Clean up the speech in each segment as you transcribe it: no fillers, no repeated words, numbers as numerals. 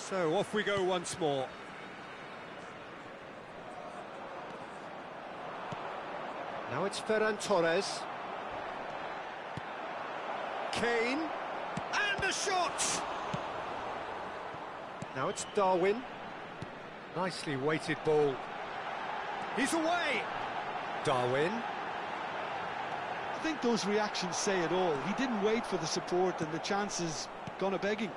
So off we go once more. Now it's Ferran Torres. Kane. And a shot! Now it's Darwin. Nicely weighted ball. He's away! Darwin. I think those reactions say it all. He didn't wait for the support and the chances gone a-begging.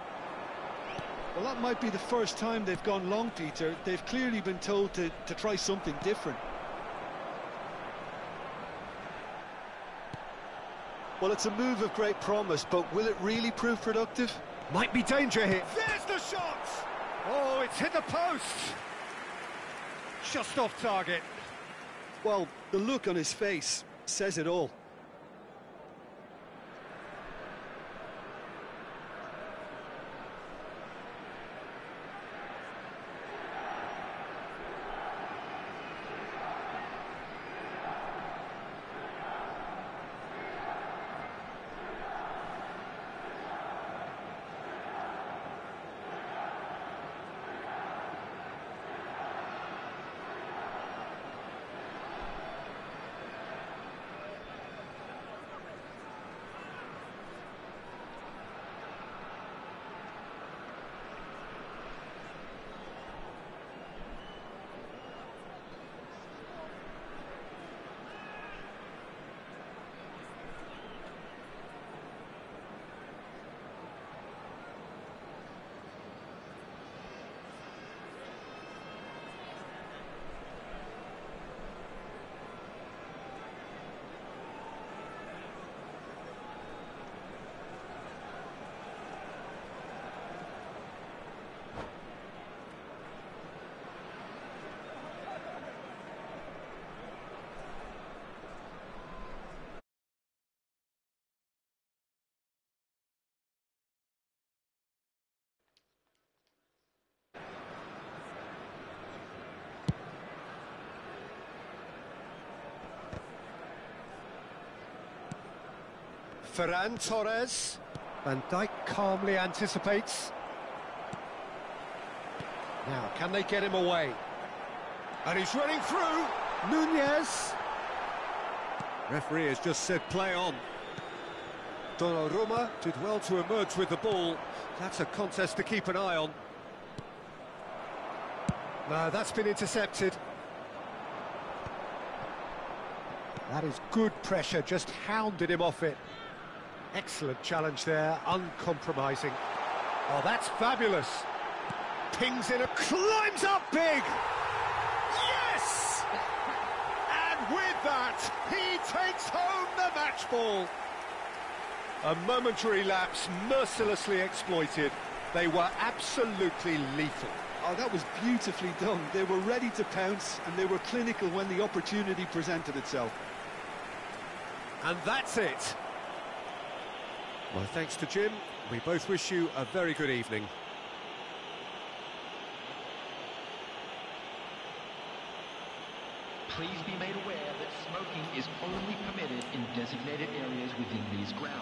Well, that might be the first time they've gone long, Peter. They've clearly been told to try something different. Well, it's a move of great promise, but will it really prove productive? Might be danger here. There's the shot! Oh, it's hit the post! Just off target. Well, the look on his face says it all. Ferran Torres. Van Dijk calmly anticipates. Now, can they get him away? And he's running through. Nunez. Referee has just said play on. Donnarumma did well to emerge with the ball. That's a contest to keep an eye on. No, that's been intercepted. That is good pressure, just hounded him off it. Excellent challenge there, uncompromising. Oh, that's fabulous. Pings in, climbs up big! Yes! And with that, he takes home the match ball. A momentary lapse, mercilessly exploited. They were absolutely lethal. Oh, that was beautifully done. They were ready to pounce, and they were clinical when the opportunity presented itself. And that's it. Well, thanks to Jim. We both wish you a very good evening. Please be made aware that smoking is only permitted in designated areas within these grounds.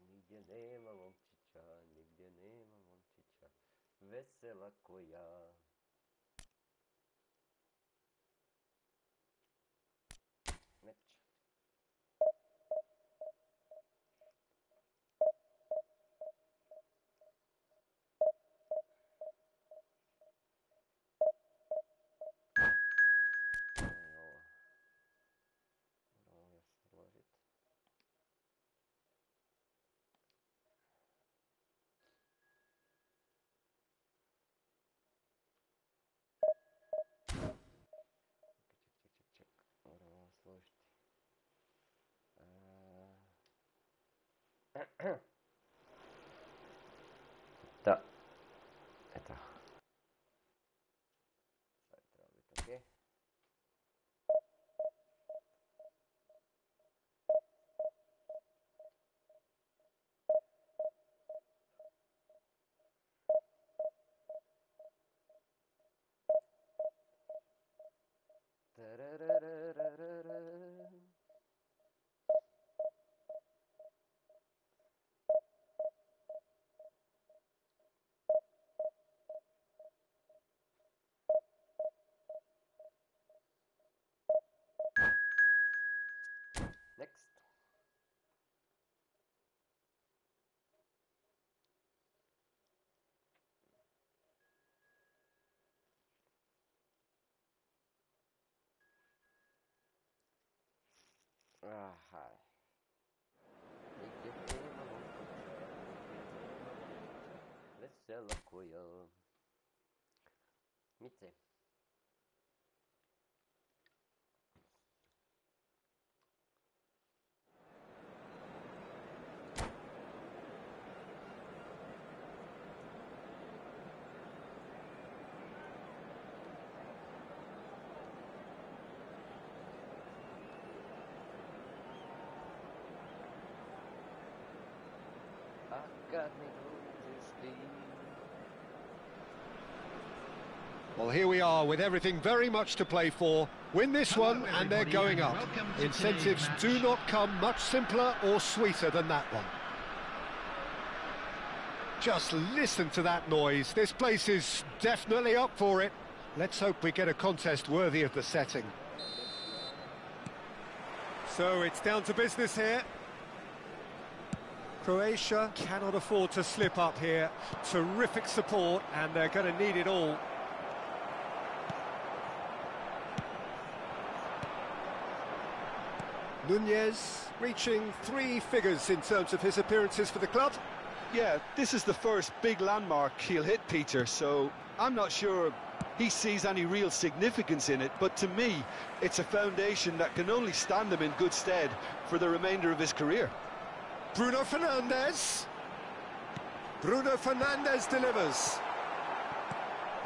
Nigdzie nie ma łączycia, nigdzie nie ma łączycia, wesela koja. Mecz. Da. Eto. Sad treba biti okej. Next. Aha. Весела коя. Міці. Got me going to sleep. Well, here we are with everything very much to play for. Win this Hello, one and they're everybody, going and up. welcome to Incentives today's do match. not come much simpler or sweeter than that one. Just listen to that noise. This place is definitely up for it. Let's hope we get a contest worthy of the setting. So it's down to business here. Croatia cannot afford to slip up here. Terrific support, and they're going to need it all. Nunez reaching 3 figures in terms of his appearances for the club. Yeah, this is the first big landmark he'll hit, Peter, so I'm not sure he sees any real significance in it, but to me, it's a foundation that can only stand him in good stead for the remainder of his career. Bruno Fernandes. Bruno Fernandes delivers.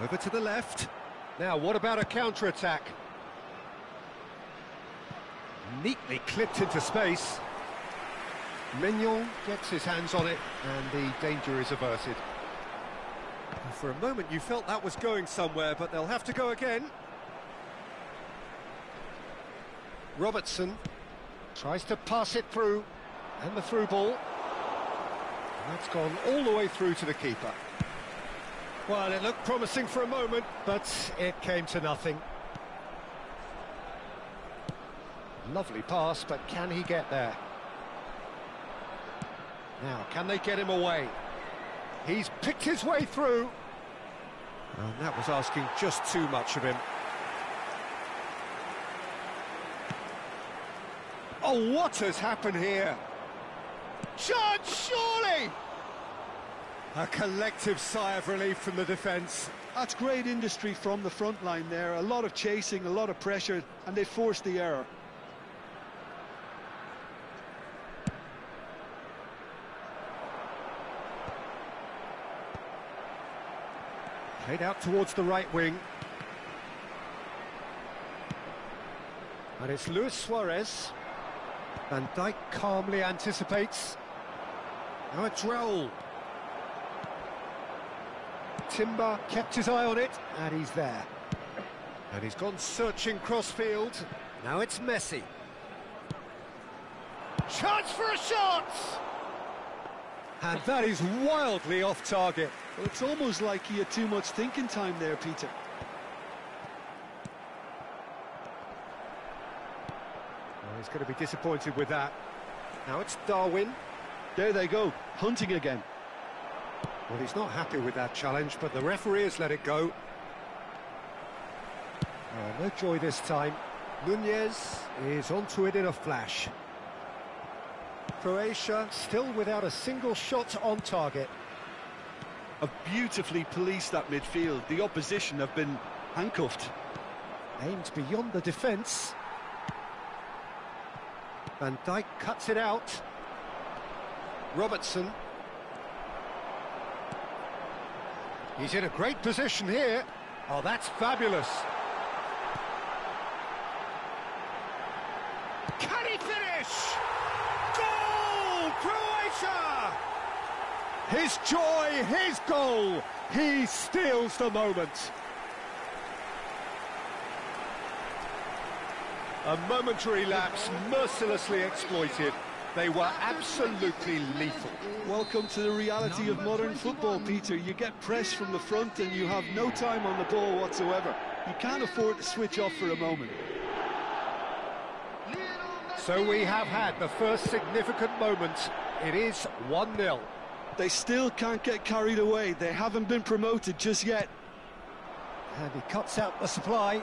Over to the left. Now, what about a counter-attack? Neatly clipped into space. Mignon gets his hands on it, and the danger is averted. For a moment, you felt that was going somewhere, but they'll have to go again. Robertson tries to pass it through. And the through ball. And that's gone all the way through to the keeper. Well, it looked promising for a moment, but it came to nothing. Lovely pass, but can he get there? Now, can they get him away? He's picked his way through. And that was asking just too much of him. Oh, what has happened here? Chance, surely! A collective sigh of relief from the defence. That's great industry from the front line there. A lot of chasing, a lot of pressure, and they forced the error. Played out towards the right wing. And it's Luis Suarez. Van Dijk calmly anticipates. Now it's Raul. Timber kept his eye on it, and he's there. And he's gone searching cross-field. Now it's Messi. Chance for a shot! And that is wildly off target. Well, it's almost like he had too much thinking time there, Peter. Well, he's going to be disappointed with that. Now it's Darwin. There they go, hunting again. Well, he's not happy with that challenge, but the referee has let it go. No joy this time. Nunez is onto it in a flash. Croatia still without a single shot on target. Have beautifully policed that midfield. The opposition have been handcuffed. Aimed beyond the defence. Van Dijk cuts it out. Robertson. He's in a great position here. Oh, that's fabulous. Can he finish? Goal! Croatia! His joy, his goal. He steals the moment. A momentary lapse mercilessly exploited. They were absolutely lethal. Welcome to the reality of modern football, Peter. You get pressed from the front and you have no time on the ball whatsoever. You can't afford to switch off for a moment. So we have had the first significant moment. It is 1-0. They still can't get carried away. They haven't been promoted just yet. And he cuts out the supply.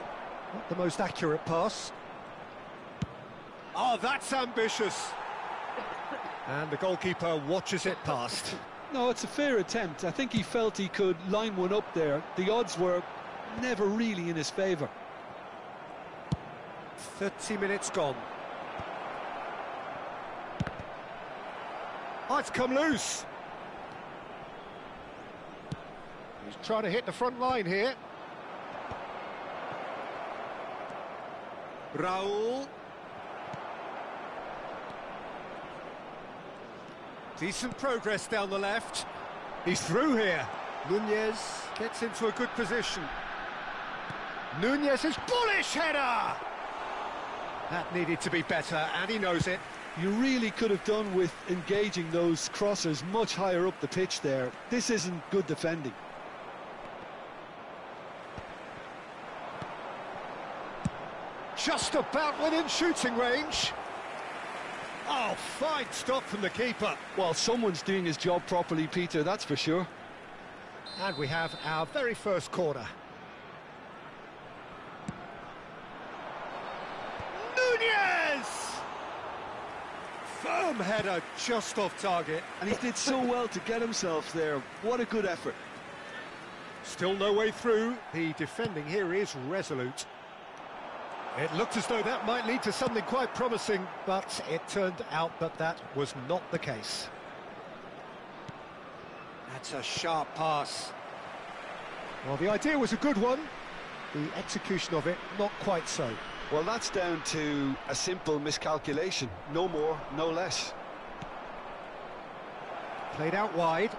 Not the most accurate pass. Oh, that's ambitious. And the goalkeeper watches it past. No, it's a fair attempt. I think he felt he could line one up there. The odds were never really in his favour. 30 minutes gone. Oh, it's come loose. He's trying to hit the front line here. Raul. Decent progress down the left. He's through here. Nunez gets into a good position. Nunez's bullish header! That needed to be better, and he knows it. You really could have done with engaging those crossers much higher up the pitch there. This isn't good defending. Just about within shooting range. Oh, fine stop from the keeper. Well, someone's doing his job properly, Peter, that's for sure. And we have our very first corner. Nunez! Firm header, just off target. And he did so well to get himself there. What a good effort. Still no way through. The defending here is resolute. It looked as though that might lead to something quite promising, but it turned out that that was not the case. That's a sharp pass. Well, the idea was a good one. The execution of it, not quite so. Well, that's down to a simple miscalculation. No more, no less. Played out wide.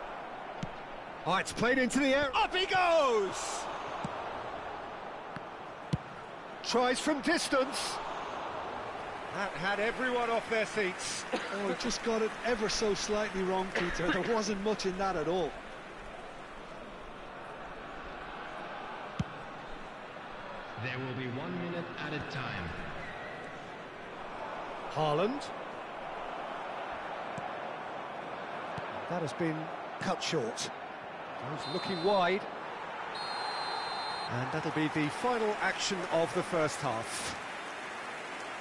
Oh, it's played into the air. Up he goes! Tries from distance. That had everyone off their seats. Oh, he just got it ever so slightly wrong, Peter. There wasn't much in that at all. There will be 1 minute at a time. Haaland. That has been cut short. He's looking wide. And that'll be the final action of the first half.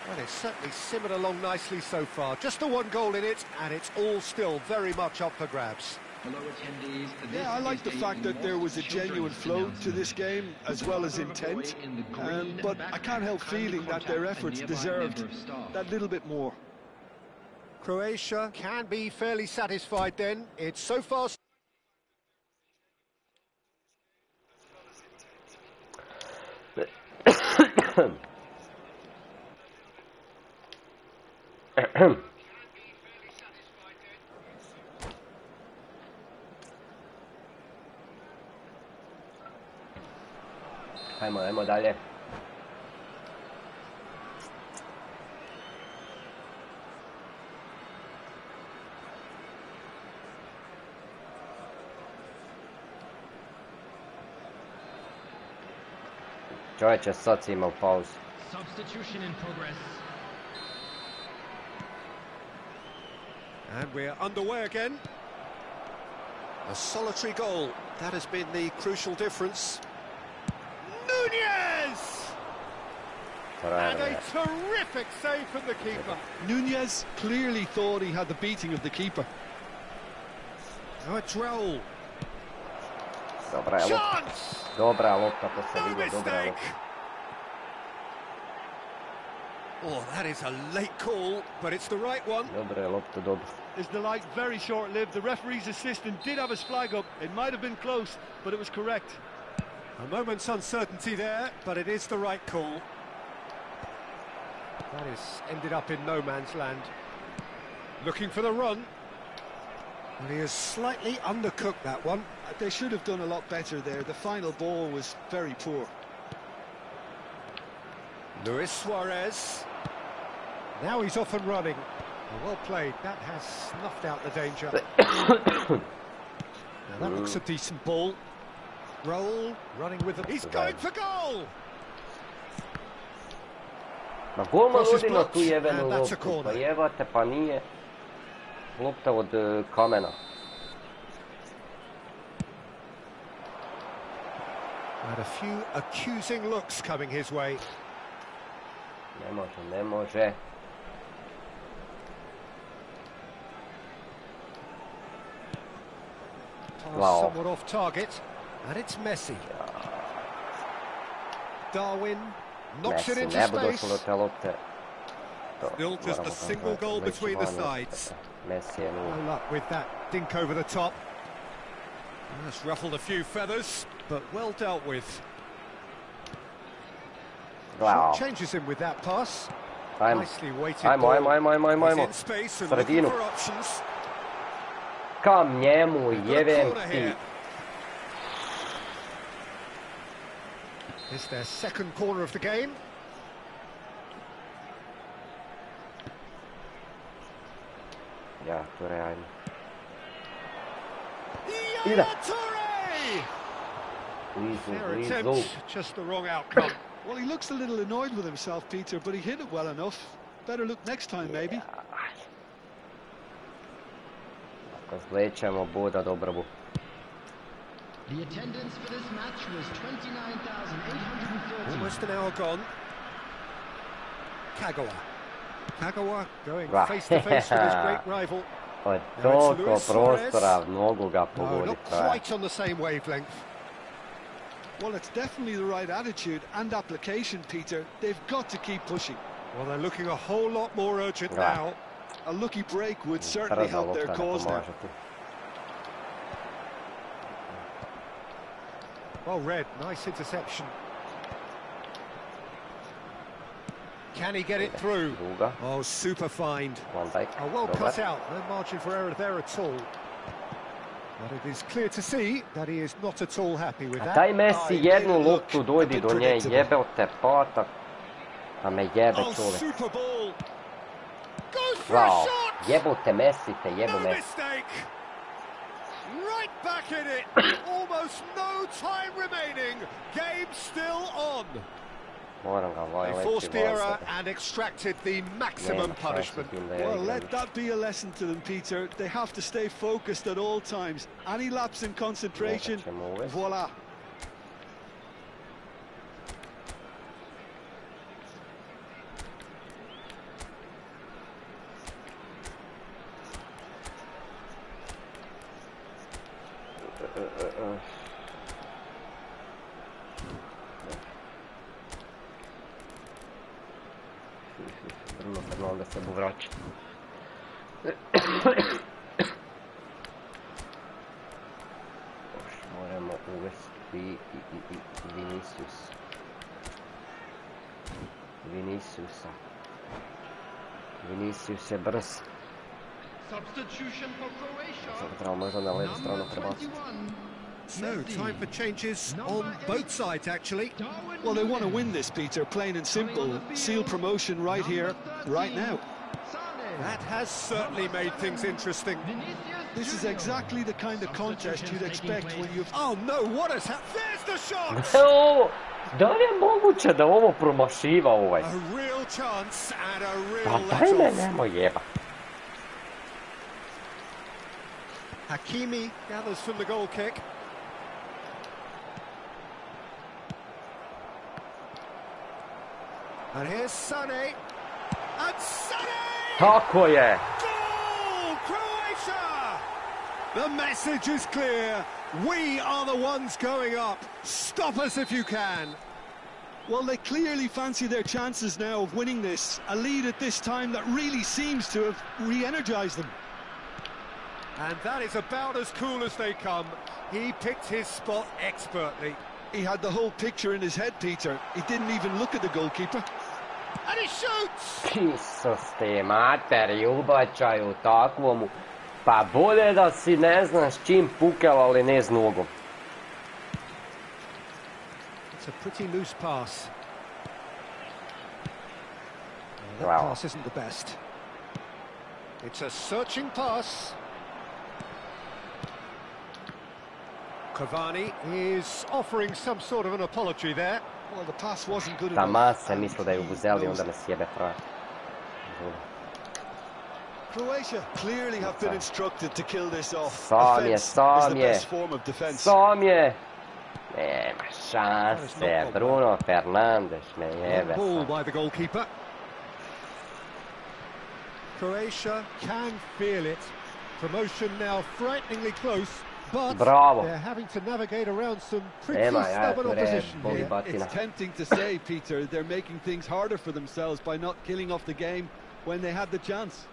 Well, it's certainly simmered along nicely so far. Just the one goal in it, and it's all still very much up for grabs. Hello, attendees. Yeah, I like the fact that there was a genuine flow to this game, as well as intent. But I can't help feeling that their efforts deserved that little bit more. Croatia can be fairly satisfied then. It's so far... Ajmo dalje. Čovječe, sad si imao pauzu. Substitution in progress. And we're underway again. A solitary goal. That has been the crucial difference. Nunez! And a terrific save from the keeper. Nunez clearly thought he had the beating of the keeper. Now it's Raul. Chance! Dobra lopta, to se No vidi, dobra mistake. lopta. Oh, that is a late call, but it's the right one. Dobro je lopta, dobro. His delight very short-lived. The referee's assistant did have his flag up. It might have been close, but it was correct. A moment's uncertainty there, but it is the right call. That is ended up in no man's land. Looking for the run. And he has slightly undercooked that one. They should have done a lot better there. The final ball was very poor. Luis Suarez. Now he's off and running. Well played. That has snuffed out the danger. Now that looks a decent ball. Roll, running with the... He's going for goal! Ma golman Crosses rodino blocked, tu jebenu and that's a loptu, pa corner. jebate, pa nije. Lopta od kamena. And a few accusing looks coming his way. Ne može, ne može. Pass Wow. somewhat off target, and it's Messi. Darwin knocks it Messi, into ne bi došlo do space. te lopte. To Still just moramo a single kontrolirati. goal Već between the van sides. Messi je nula. No luck with that dink over the top. That's ruffled a few feathers, but well dealt with. Wow. Changes him with that pass. Ajmo, Nicely weighted ajmo, ball. ajmo. He's in space and looking Sredinu. for options. Kam njemu, Got a jebem corner ti. here. It's their second corner of the game. Ja, to je realno. Yaya Toure! Fair Blizu. attempt, just the wrong outcome. Well, he looks a little annoyed with himself, Peter, but he hit it well enough. Better look next time, maybe. Ako zlećemo boda dobrobu. The attendance for this match was 29,830. Almost an hour gone. Kagawa going Right. face to face with his great rival. Od Now it's toliko Luis Suarez. prostora mogu ga No, pogoditi. not quite on the same wavelength. Well, it's definitely the right attitude and application, Peter. They've got to keep pushing. Well, they're looking a whole lot more urgent Right. now. A lucky break would certainly Brzo help their lopta ne cause now. pomaže tu. Well read, nice interception. Can he get it through? Druga, Oh, super find. Van Dijk, Oh, well dobar. cut out, no margin for error there at all. But it is clear to see that he is not at all happy with A that. daj Messi Oh, jednu look, loptu, dojdi a bit do nje, predictable. jebeo te patak. A me jebe Oh, čovjek. super ball. Goes for Wow, a shot. jebo te Messi, te jebo No Messi. mistake. Right back in it. Almost no time remaining. Game still on. Moram ga They leći forced the van error sebe. and extracted the maximum Nema šanse punishment. s tim da ja Well, igram let više. that be a lesson to them, Peter. They have to stay focused at all times. Any lapse in concentration, Neka ćemo uvesti. voila. Bruno Fernandes se bo vraća. Moramo uvesti Viniciusa. Vinicius je brz. Substitution for Croatia. Sada treba možda na levu stranu Number prebaciti. 21. No, time for changes on both sides, actually. Well, they want to win this, Peter, plain and simple. Seal promotion right here, right now. That has certainly made things interesting. This is exactly the kind of contest you'd expect when you've... Oh no, what has happened? There's the shot! Ovo, da li je moguće da ovo promašiva ovaj? A real chance and a Pa real daj me let-off. nemoj jeba. Hakimi gathers from the goal kick. And here's Sané. And Sané! Tako je! Goal! Croatia! The message is clear. We are the ones going up. Stop us if you can. Well, they clearly fancy their chances now of winning this. A lead at this time that really seems to have re-energised them. And that is about as cool as they come. He picked his spot expertly. He had the whole picture in his head, Peter. He didn't even look at the goalkeeper. And he shoots! Isus te materi, ubačaju takvomu. Pa bolje da si ne znaš čim pukel, ali ne s nogom. It's a pretty loose pass. That Wow. pass isn't the best. It's a searching pass. Cavani is offering some sort of an apology there. Well, the pass wasn't good Tama enough. se misli da je uzeli, onda me sjebe frak. Croatia clearly have been instructed to kill this off. Sam je, Defense is sam the je. best form of defense. Sam je. Nema šanse, Bruno Fernandes me jebe Ball sam. by the goalkeeper. Croatia can feel it. Promotion now frighteningly close, but Bravo. they're having to navigate around some pretty Nema, ja, stubborn tu re, opposition boli here. batina. It's tempting to say, Peter, they're making things harder for themselves by not killing off the game when they had the chance.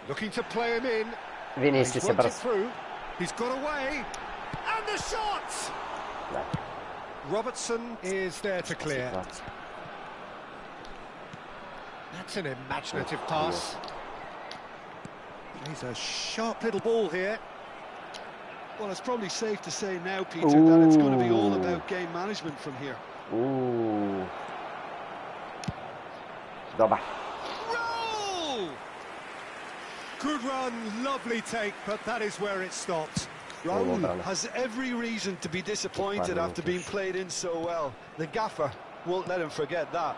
Looking to play him in. Vinicius He's je worked it brz. through. He's got away. And the shot! Da. Robertson is there to clear. That's an imaginative pass. He's a sharp little ball here. Well, it's probably safe to say now, Peter, that it's going to be all about game management from here. Dobar. Roll! Good run, lovely take, but that is where it stopped. Raul has every reason to be disappointed after being played in so well. The gaffer won't let him forget that.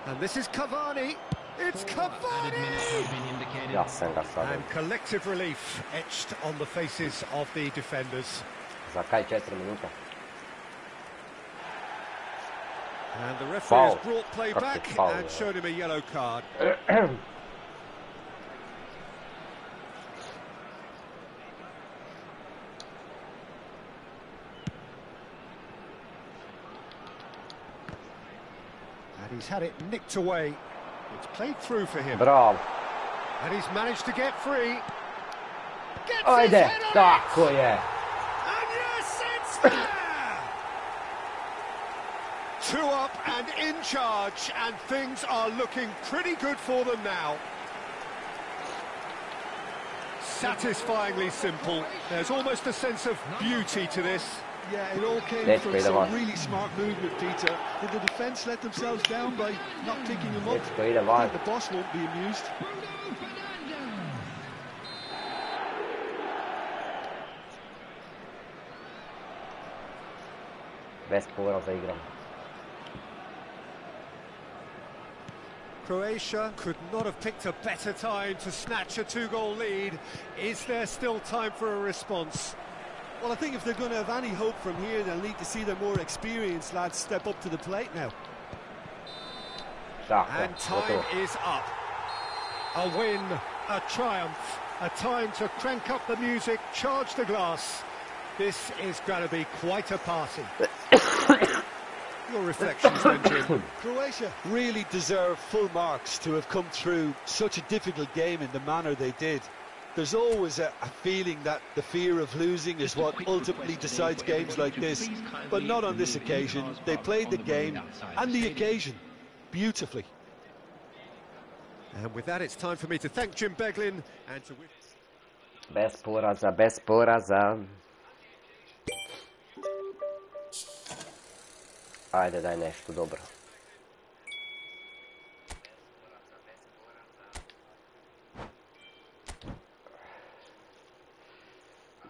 And this is Cavani. It's Added minutes have Cavani! been indicated. Ja sam ga sad. And collective relief etched on the faces of the defenders. Za kaj 4 minuta? And the referee Foul. has brought play Got back the foul, and yeah. showed him a yellow card. And he's had it nicked away. It's played through for him. Bravo. And he's managed to get free. Gets his Ajde, head on tako it! je. And yes, it's there! 2 up and in charge, and things are looking pretty good for them now. Satisfyingly simple. There's almost a sense of beauty to this. Yeah, it all came Let's from play the some one. really smart movement, Peter. Did the defence let themselves down by not picking him up? Let's play the I one. think the boss won't be amused. Bez poraza igram. Croatia could not have picked a better time to snatch a 2-goal lead. Is there still time for a response? Well, I think if they're going to have any hope from here, they'll need to see their more experienced lads step up to the plate now. Tako, And time gotovo. is up. A win, a triumph, a time to crank up the music, charge the glass. This is going to be quite a party. Your reflections then, Jim. Croatia really deserve full marks to have come through such a difficult game in the manner they did. There's always a feeling that the fear of losing is what ultimately decides games like this, but not on this occasion. They played the game and the occasion beautifully. And with that, it's time for me to thank Jim Beglin and to wish... Bez poraza, bez poraza. Ajde, daj nešto dobro.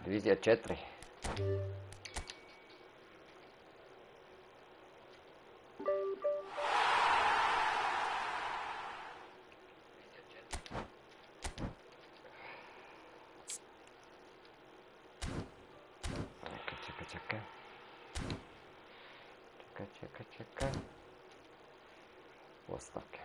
Divizija 4. Čekaj. Čekaj. Ostavke.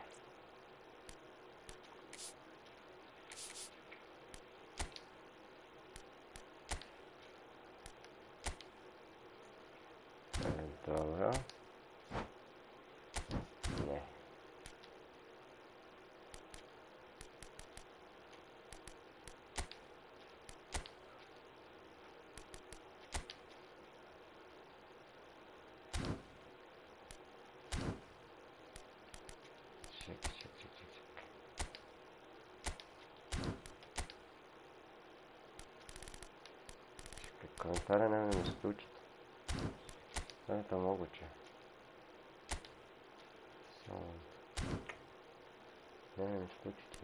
Dobro. Ne. Komentare nemoj mi stučiti. Da je to moguće? Nemoj mi stučiti.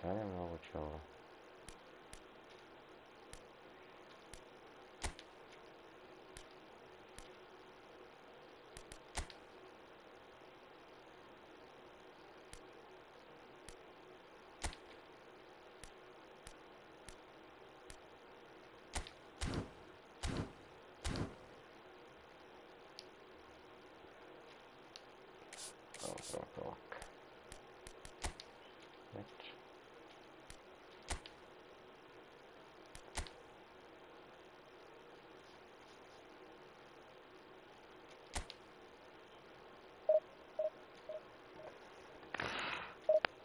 Da je moguće ovo?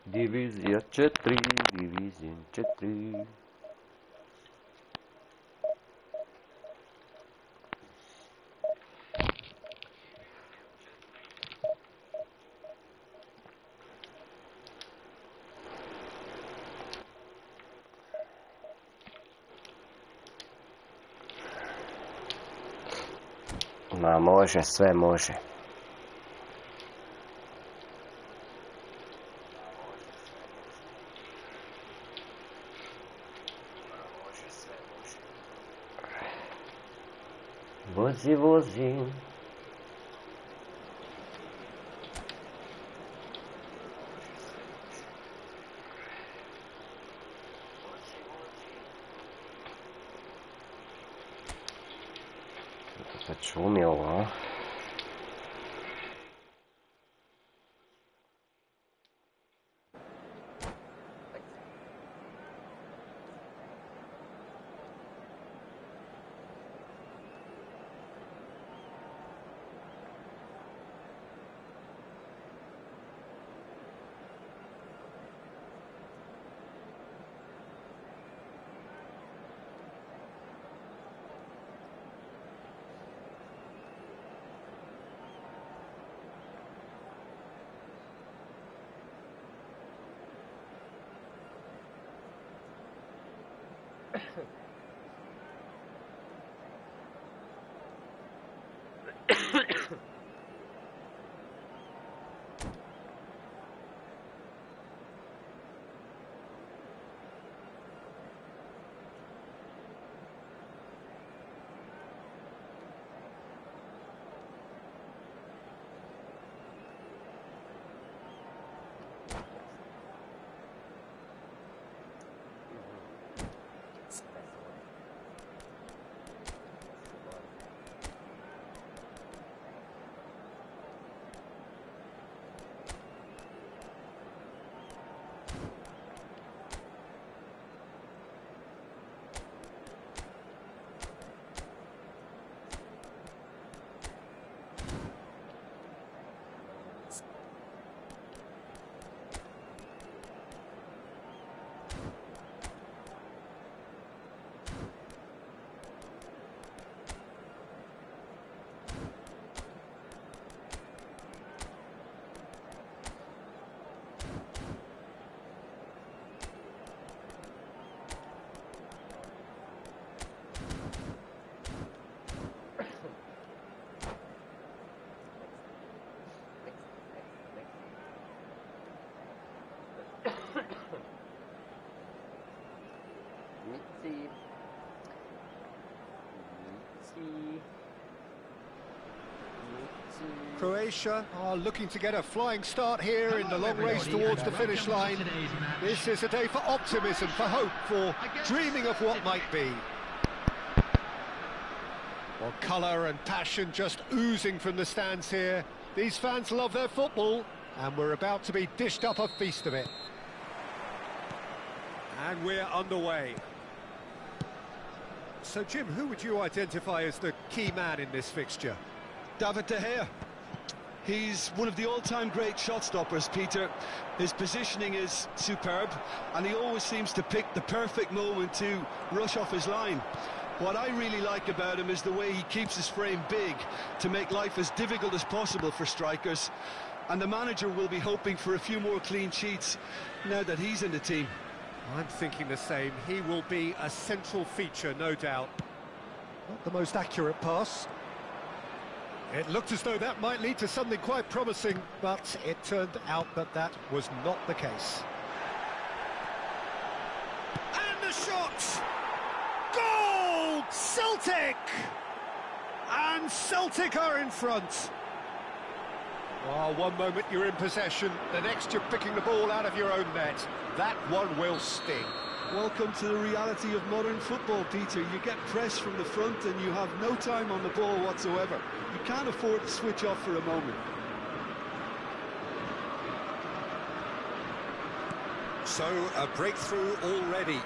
Divizija 4, divizija 4. Ma može, sve može. Vozi, vozi. To sad šumi ovo, a? Croatia are looking to get a flying start here in the long race towards the finish line. This is a day for optimism, for hope, for dreaming of what might be. Well, colour and passion just oozing from the stands here. These fans love their football, and we're about to be dished up a feast of it. And we're underway. So, Jim, who would you identify as the key man in this fixture? David De Gea. He's one of the all-time great shot stoppers, Peter. His positioning is superb, and he always seems to pick the perfect moment to rush off his line. What I really like about him is the way he keeps his frame big to make life as difficult as possible for strikers. And the manager will be hoping for a few more clean sheets now that he's in the team. I'm thinking the same. He will be a central feature, no doubt. Not the most accurate pass. It looked as though that might lead to something quite promising, but it turned out that that was not the case. And the shot! Goal! Celtic! And Celtic are in front. Oh, one moment you're in possession, the next you're picking the ball out of your own net. That one will sting. Welcome to the reality of modern football, Peter. You get pressed from the front and you have no time on the ball whatsoever. You can't afford to switch off for a moment. So, a breakthrough already.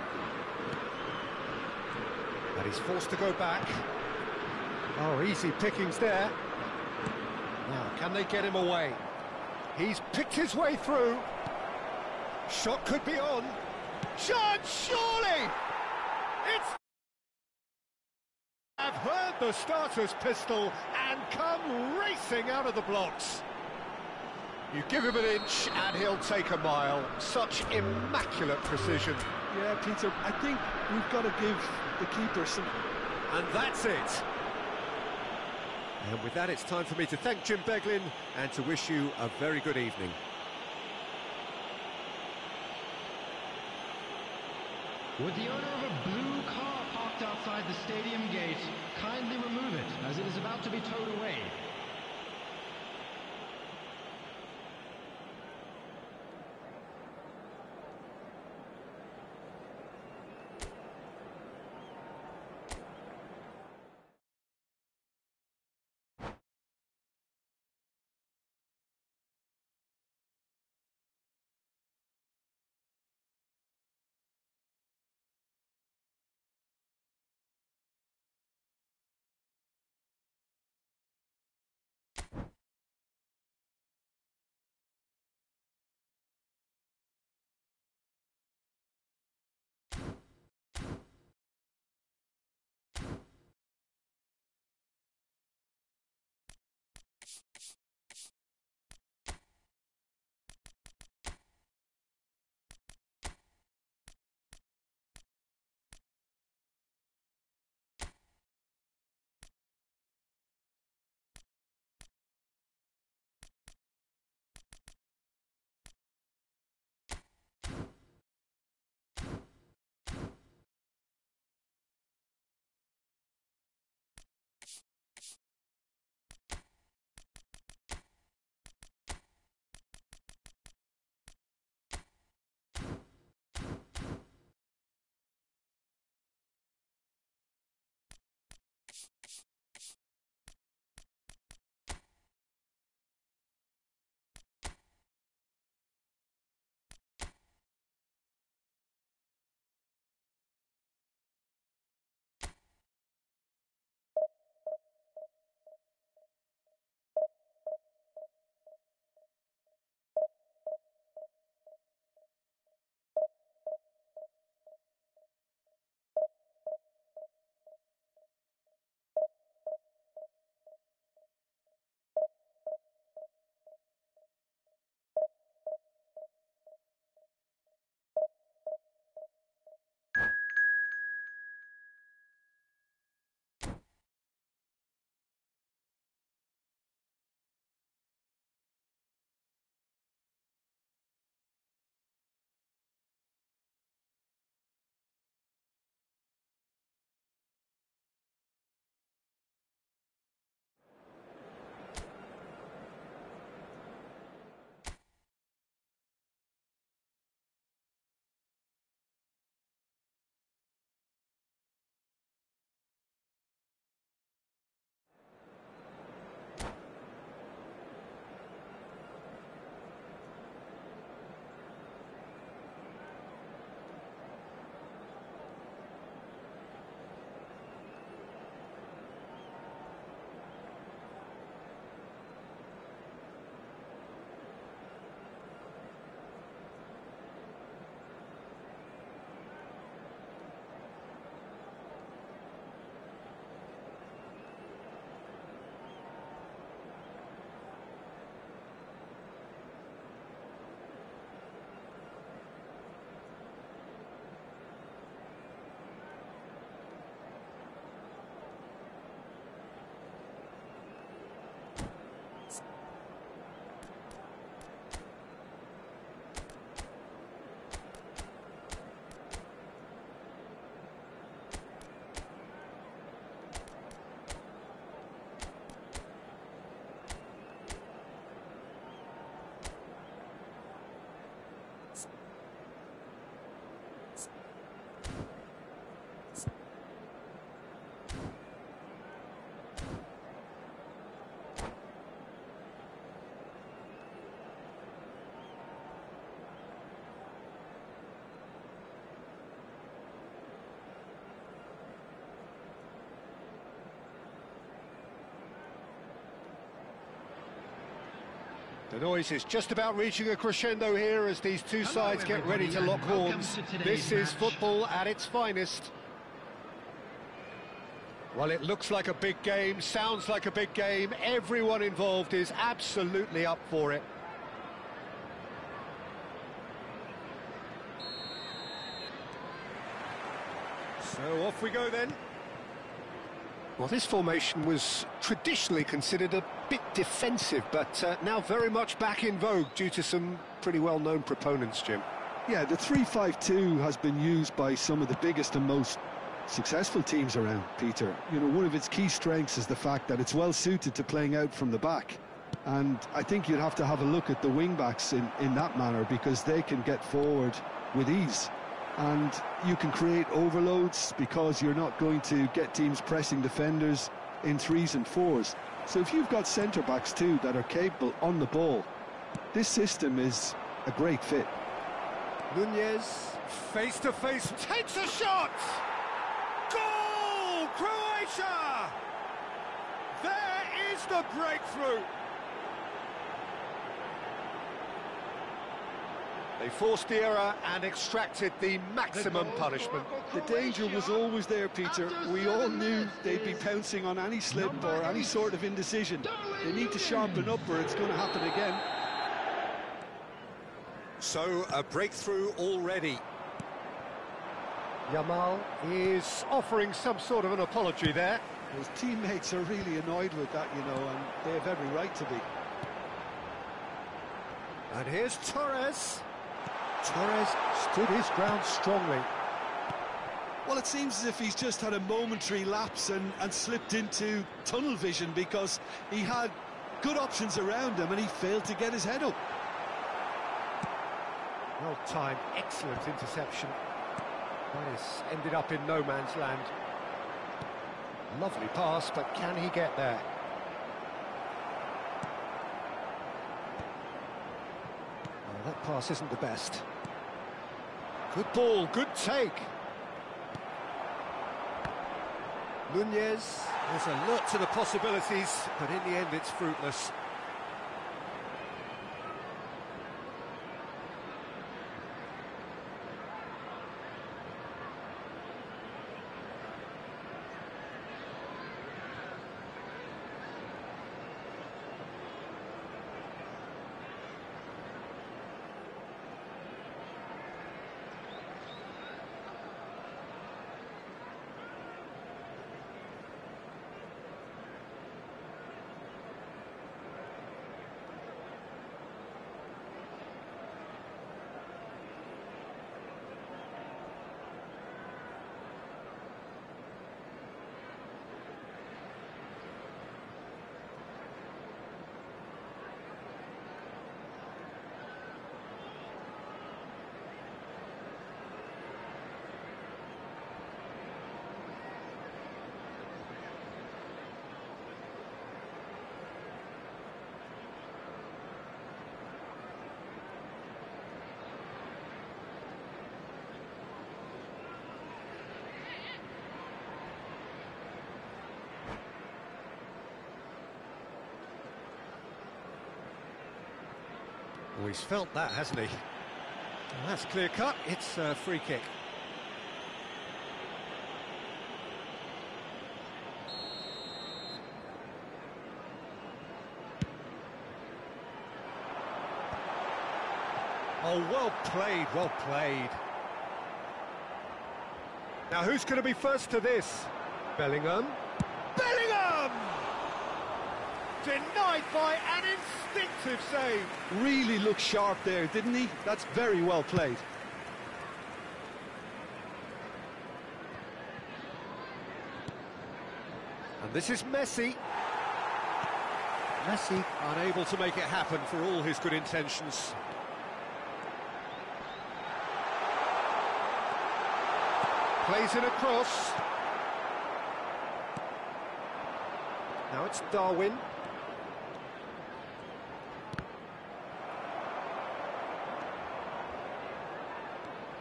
And he's forced to go back. Oh, easy pickings there. Now, can they get him away? He's picked his way through. Shot could be on. Shot, surely! It's... I've heard the starter's pistol and come racing out of the blocks. You give him an inch and he'll take a mile. Such immaculate precision. Yeah, Peter, I think we've got to give the keeper some... And that's it. And with that, it's time for me to thank Jim Beglin and to wish you a very good evening. Would the owner of a blue car parked outside the stadium gate kindly remove it, as it is about to be towed away? noise is just about reaching a crescendo here as these two sides get ready to lock horns. This is football at its finest. Well, it looks like a big game, sounds like a big game. Everyone involved is absolutely up for it. So off we go then. Well, this formation was traditionally considered a bit defensive, but now very much back in vogue due to some pretty well-known proponents, Jim. Yeah, the 3-5-2 has been used by some of the biggest and most successful teams around, Peter. You know, one of its key strengths is the fact that it's well suited to playing out from the back. And I think you'd have to have a look at the wing-backs in that manner, because they can get forward with ease. And you can create overloads because you're not going to get teams pressing defenders in 3s and 4s. So if you've got centre-backs too that are capable on the ball, this system is a great fit. Nunez, face-to-face, takes a shot! Goal! Croatia! There is the breakthrough! They forced the error and extracted the maximum punishment. The danger was always there, Peter. We all knew they'd be pouncing on any slip or any sort of indecision. They need to sharpen up or it's going to happen again. So, a breakthrough already. Yamal is offering some sort of an apology there. His teammates are really annoyed with that, you know, and they have every right to be. And here's Torres. Torres stood his ground strongly. Well, it seems as if he's just had a momentary lapse and slipped into tunnel vision, because he had good options around him and he failed to get his head up. Well timed, excellent interception. This ended up in no man's land. Lovely pass, but can he get there? Oh, that pass isn't the best. Good ball, good take. Nunez, there's a lot to the possibilities, but in the end it's fruitless. Oh, he's felt that, hasn't he? Well, that's clear cut. It's a free kick. Oh, well played, well played. Now, who's going to be first to this? Bellingham. Bellingham! Denied by an instinctive save. Really looked sharp there, didn't he? That's very well played. And this is Messi. Messi unable to make it happen for all his good intentions. Plays in a cross. Now it's Darwin.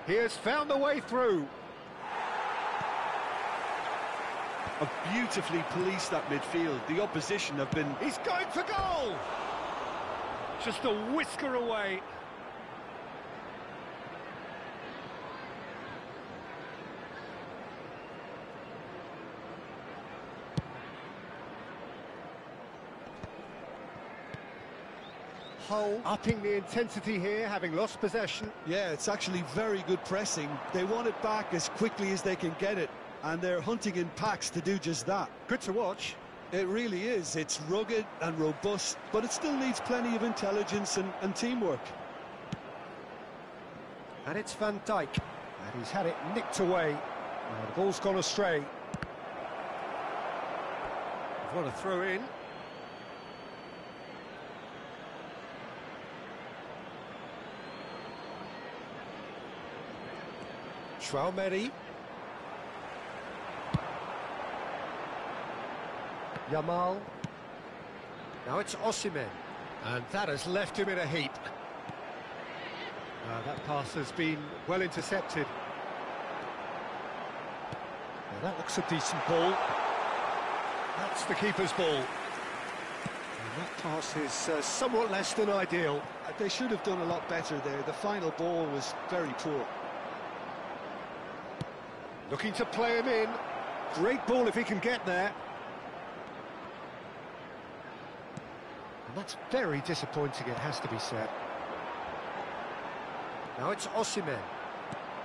He has found a way through. Have beautifully policed that midfield. The opposition have been... He's going for goal! just a whisker away. Hull upping the intensity here, having lost possession. Yeah, it's actually very good pressing. They want it back as quickly as they can get it, and they're hunting in packs to do just that. Good to watch. It really is. It's rugged and robust, but it still needs plenty of intelligence and teamwork. And it's Van Dijk, and he's had it nicked away. Now the ball's gone astray. What a throw in. Traumeri. Yamal. Now it's Osimhen. And that has left him in a heap. That pass has been well intercepted. Now that looks a decent ball. That's the keeper's ball. And that pass is somewhat less than ideal. They should have done a lot better there. The final ball was very poor. Looking to play him in. Great ball if he can get there. And that's very disappointing, it has to be said. Now it's Osimhen.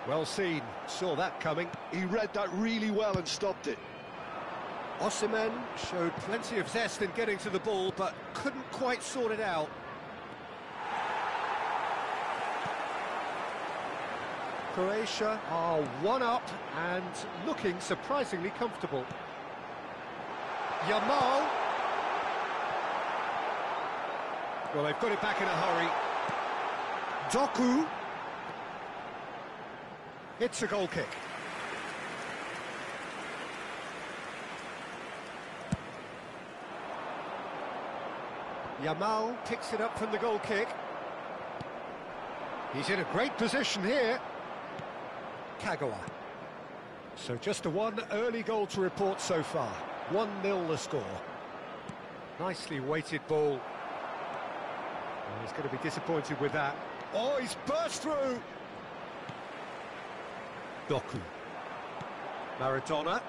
Well seen, saw that coming. He read that really well and stopped it. Osimhen showed plenty of zest in getting to the ball, but couldn't quite sort it out. Croatia are one up and looking surprisingly comfortable. Yamal. Well, they've got it back in a hurry. Doku. It's a goal kick. Yamal picks it up from the goal kick. He's in a great position here. Kagawa. So just a one early goal to report so far. 1-0 the score. Nicely weighted ball. Oh, he's going to be disappointed with that. Oh, he's burst through. Doku. Maradona.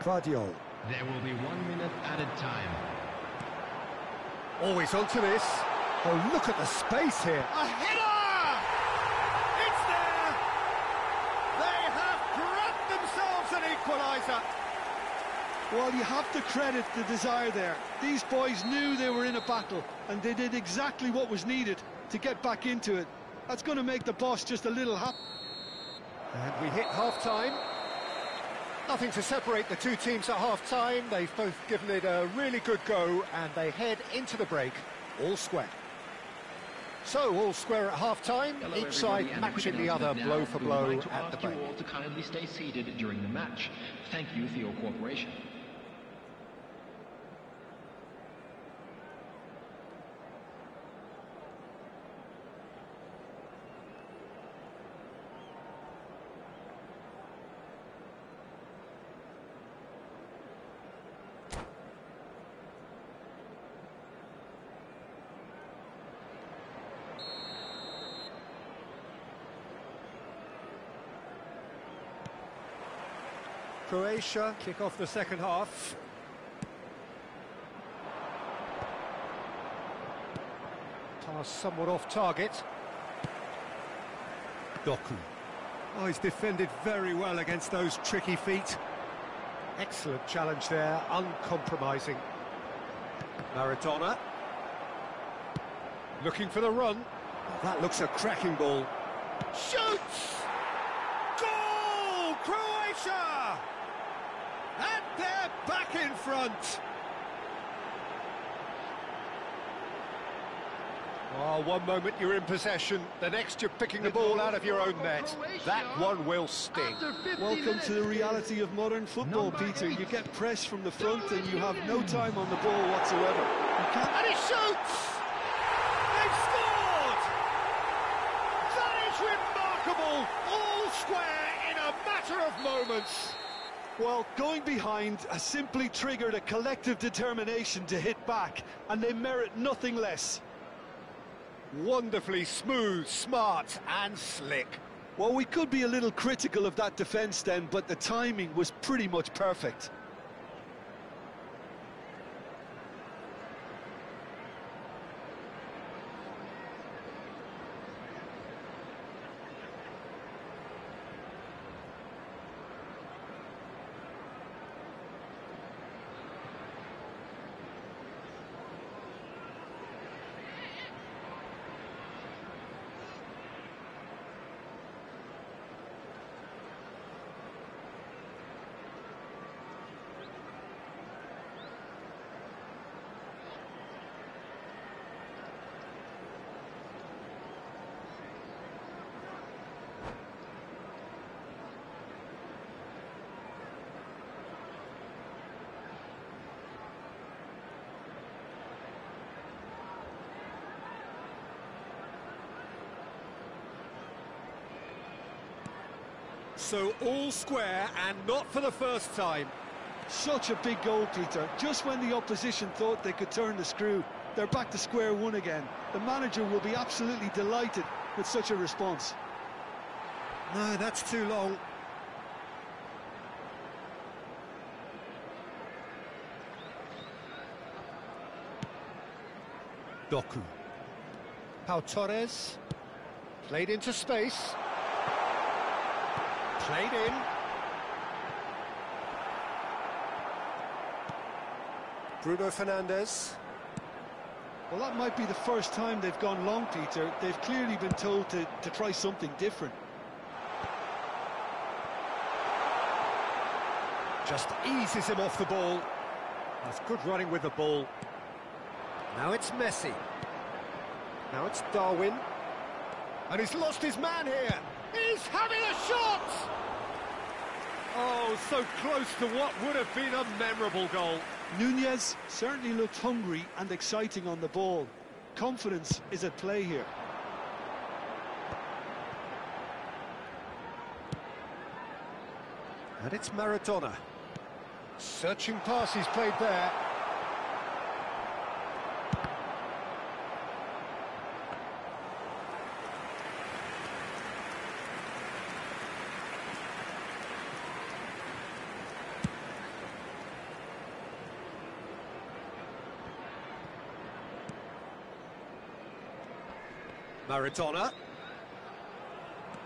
Guardiola. There will be 1 minute added time. Always onto this. Oh, look at the space here. A header! It's there! They have grabbed themselves an equaliser. Well, you have to credit the desire there. These boys knew they were in a battle, and they did exactly what was needed to get back into it. That's going to make the boss just a little happy. And we hit half-time. Nothing to separate the two teams at half-time. They've both given it a really good go, and they head into the break all square. So, all square at half-time, each side matching the other blow for blow at the break. We would like to ask you all to kindly stay seated during the match. Thank you for your cooperation. Croatia kick off the second half. Pass somewhat off target. Doku. Oh, he's defended very well against those tricky feet. Excellent challenge there, uncompromising. Maradona. Looking for the run. Oh, that looks a cracking ball. Shoots! Goal! Croatia! And they're back in front. Oh, one moment you're in possession, the next you're picking the ball out of your own net. That one will sting. Welcome to the reality of modern football, Peter. You get pressed from the front and you have no time on the ball whatsoever. And he shoots! They've scored! That is remarkable! All square in a matter of moments. Well, going behind has simply triggered a collective determination to hit back, and they merit nothing less. Wonderfully smooth, smart and slick. Well, we could be a little critical of that defence then, but the timing was pretty much perfect. So all square and not for the first time. Such a big goal, Peter. Just when the opposition thought they could turn the screw, they're back to square one again. The manager will be absolutely delighted with such a response. No, that's too long. Doku. Pau Torres. Played into space. Played in. Bruno Fernandes. Well, that might be the first time they've gone long, Peter. They've clearly been told to try something different. Just eases him off the ball. That's good running with the ball. Now it's Messi. Now it's Darwin. And he's lost his man here. He's having a shot! Oh, so close to what would have been a memorable goal. Nunez certainly looked hungry and exciting on the ball. Confidence is at play here. And it's Maradona. Searching pass he's played there. Maradona.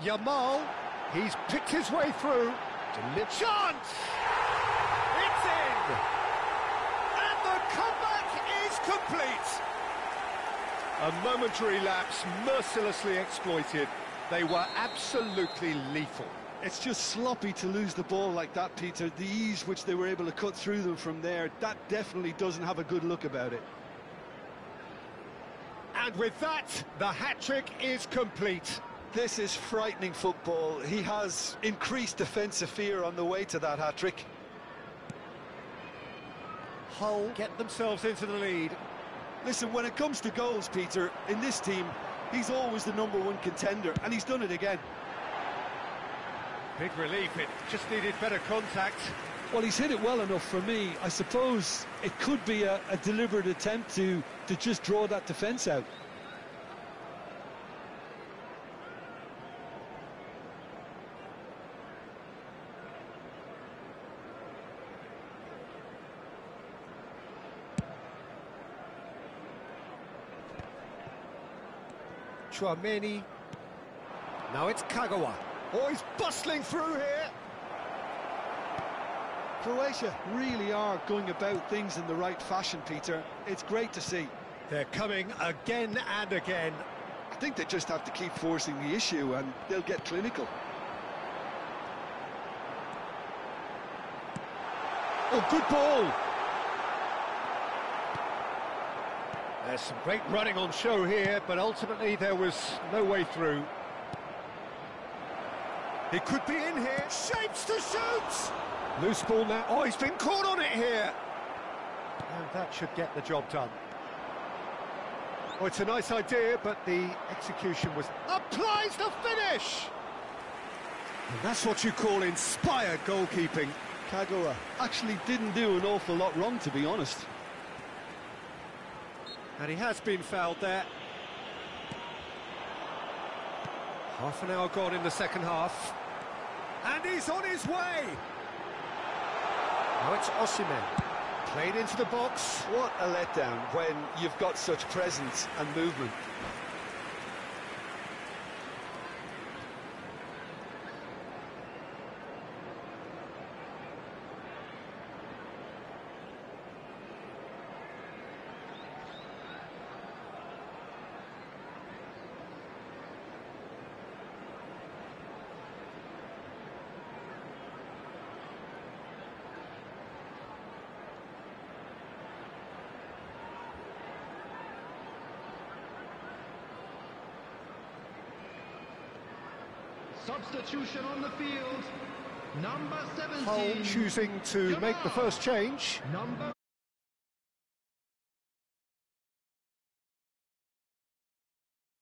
Yamal. He's picked his way through. Chance! It's in! And the comeback is complete! A momentary lapse mercilessly exploited. They were absolutely lethal. It's just sloppy to lose the ball like that, Peter. The ease which they were able to cut through them from there, that definitely doesn't have a good look about it. And with that, the hat-trick is complete. This is frightening football. He has increased defensive fear on the way to that hat-trick. Hull get themselves into the lead. Listen, when it comes to goals, Peter, in this team, he's always the #1 contender, and he's done it again. Big relief, it just needed better contact. Well, he's hit it well enough for me. I suppose it could be a deliberate attempt to just draw that defence out. Chouameni. Now it's Kagawa. Oh, he's bustling through here. Croatia really are going about things in the right fashion, Peter. It's great to see. They're coming again and again. I think they just have to keep forcing the issue and they'll get clinical. Oh, good ball. There's some great running on show here, but ultimately there was no way through. He could be in here. Shapes to shoot! Loose ball now. Oh, he's been caught on it here. And that should get the job done. Oh, it's a nice idea, but the execution was... Applies the finish! And that's what you call inspired goalkeeping. Kagawa actually didn't do an awful lot wrong, to be honest. And he has been fouled there. Half an hour gone in the second half. And he's on his way! Now it's Osimhen. Played into the box. What a letdown when you've got such presence and movement. Substitution on the field. Number 17. Hull choosing to make the first change. Number